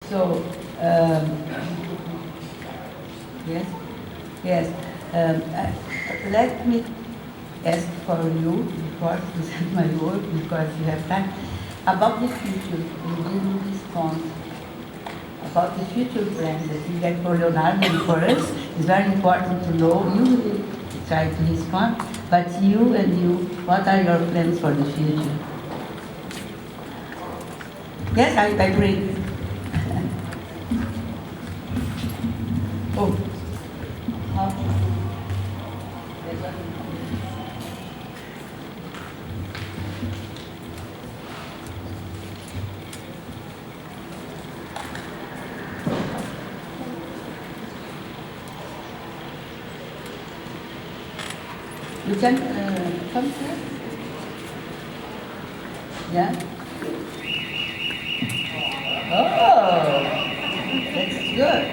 So, yes, yes. Let me ask for you, before to present my work, because you have time, about the future. You didn't respond about the future plans that you get for Leonardo and for us. It's very important to know. You will try to respond, but you, what are your plans for the future? Yes, I agree. Oh. You can come here. Yeah. Oh, that's good.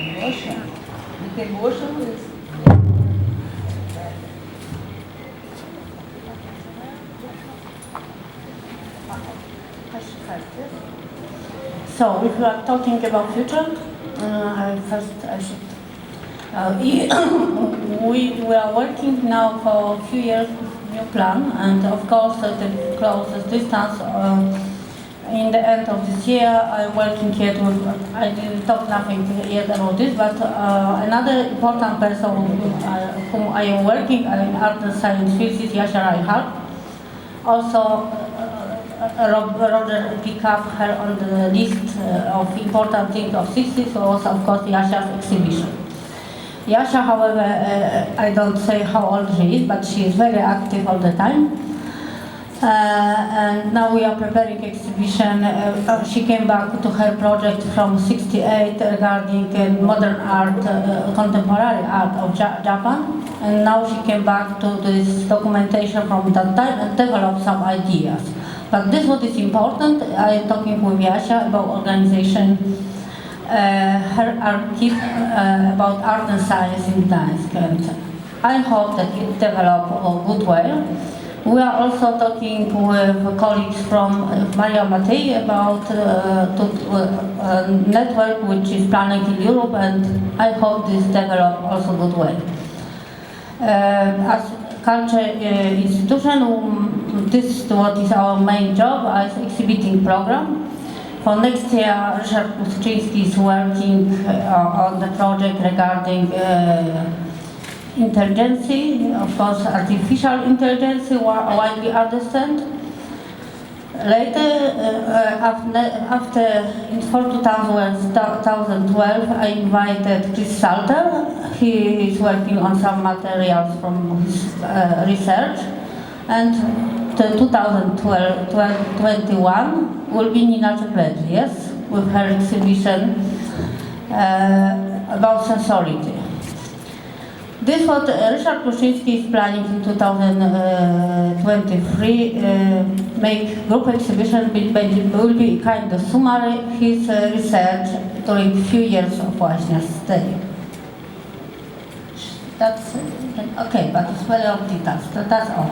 Emotion. With emotion is. So, if we are talking about future, I should. We are working now for a few years new plan, and of course the closest distance. In the end of this year, I'm working yet with. I didn't talk nothing yet about this, but another important person whom I am working in art and science field is Jasia Reinhardt. Also, Roger picked up her on the list of important things of 60s, so also of course Jasia's exhibition. Jasia, however, I don't say how old she is, but she is very active all the time. And now we are preparing exhibition. She came back to her project from '68 regarding modern art, contemporary art of Japan. And now she came back to this documentation from that time and developed some ideas. But this what is important. I am talking with Jasia about organization, her archive about art and science in Gdańsk, and I hope that it develop a good way. We are also talking with colleagues from Maria Matei about a network which is planning in Europe, and I hope this develop also good way. As culture institution, this is what is our main job as exhibiting program. For next year, Ryszard Puszczyński is working on the project regarding intelligence, of course, artificial intelligence, widely understand. Later, for 2012, I invited Chris Salter. He is working on some materials from his research, and the 2021 will be Nina Czekledzi, yes, with her exhibition about sensority. This what Ryszard Puszczyński is planning in 2023, make group exhibition will be kind of summary his research during few years of właśnie stay. That's okay, but it's very of details. That's all.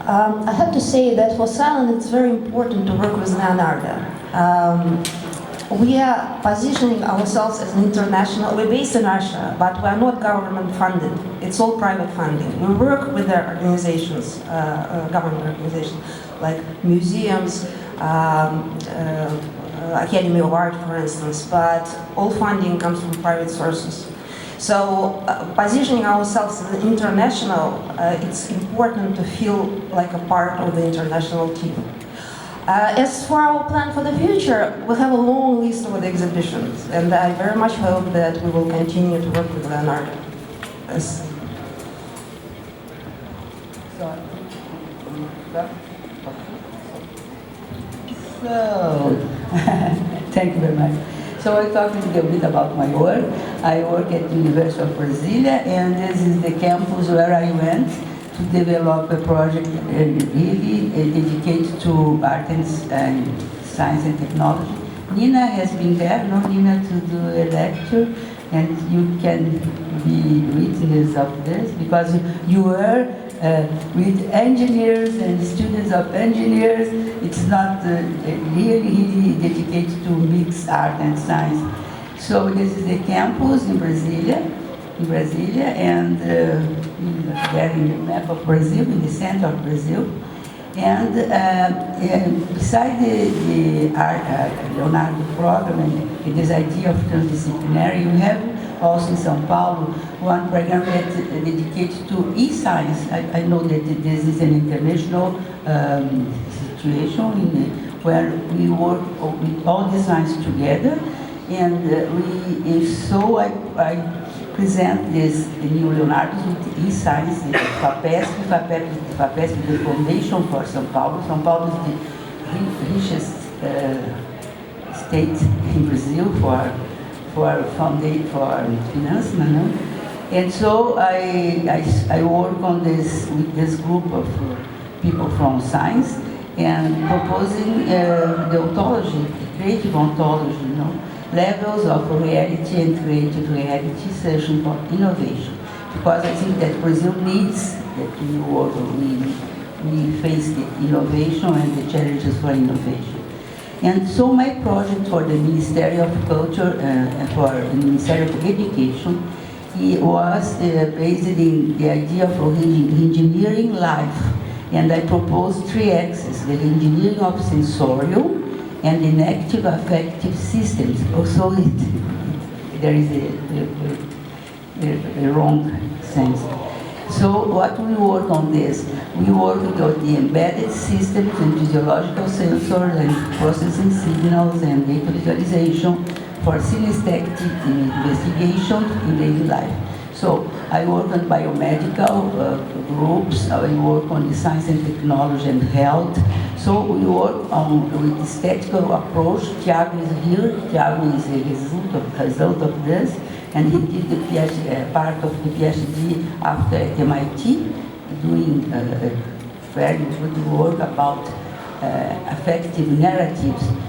I have to say that for Silent it's very important to work with Leonardo. We are positioning ourselves as an international, we're based in Russia, but we are not government funded. It's all private funding. We work with their organizations, government organizations, like museums, Academy of Art, for instance, but all funding comes from private sources. So positioning ourselves as an international, it's important to feel like a part of the international team. As for our plan for the future, we have a long list of the exhibitions, and I very much hope that we will continue to work with Leonardo. Yes. So, thank you very much. So I talked a little bit about my work. I work at the University of Brasilia, and this is the campus where I went to develop a project really dedicated to art and science and technology. Nina has been there, Nina, to do a lecture, and you can be witness of this because you were with engineers and students of engineers. It's not really dedicated to mixed art and science. So this is the campus in Brasilia, and there in the map of Brazil, in the center of Brazil. And beside the Leonardo program and this idea of transdisciplinary, we have also in São Paulo one program that's dedicated to e-science. I know that this is an international situation where we work with all the science together, and I present this new Leonardo with e-science, the FAPESP, the foundation for São Paulo. São Paulo is the richest state in Brazil for finance, and so I work on this with this group of people from science and proposing the ontology, the creative ontology, levels of reality and creative reality searching for innovation. Because I think that Brazil needs that we face the innovation and the challenges for innovation. And so my project for the Ministry of Culture and for the Ministry of Education was based in the idea of engineering life. And I proposed 3 axes: the engineering of sensorial, and in active affective systems. Also, there is a wrong sense. So what we work on this? We work with the embedded systems and physiological sensors and processing signals and data visualization for synesthetic investigation in daily life. So I work on biomedical groups, I work on the science and technology and health. So we work with the statistical approach. Thiago is here. Thiago is a result of this, and he did the part of the PhD after at MIT, doing very good work about affective narratives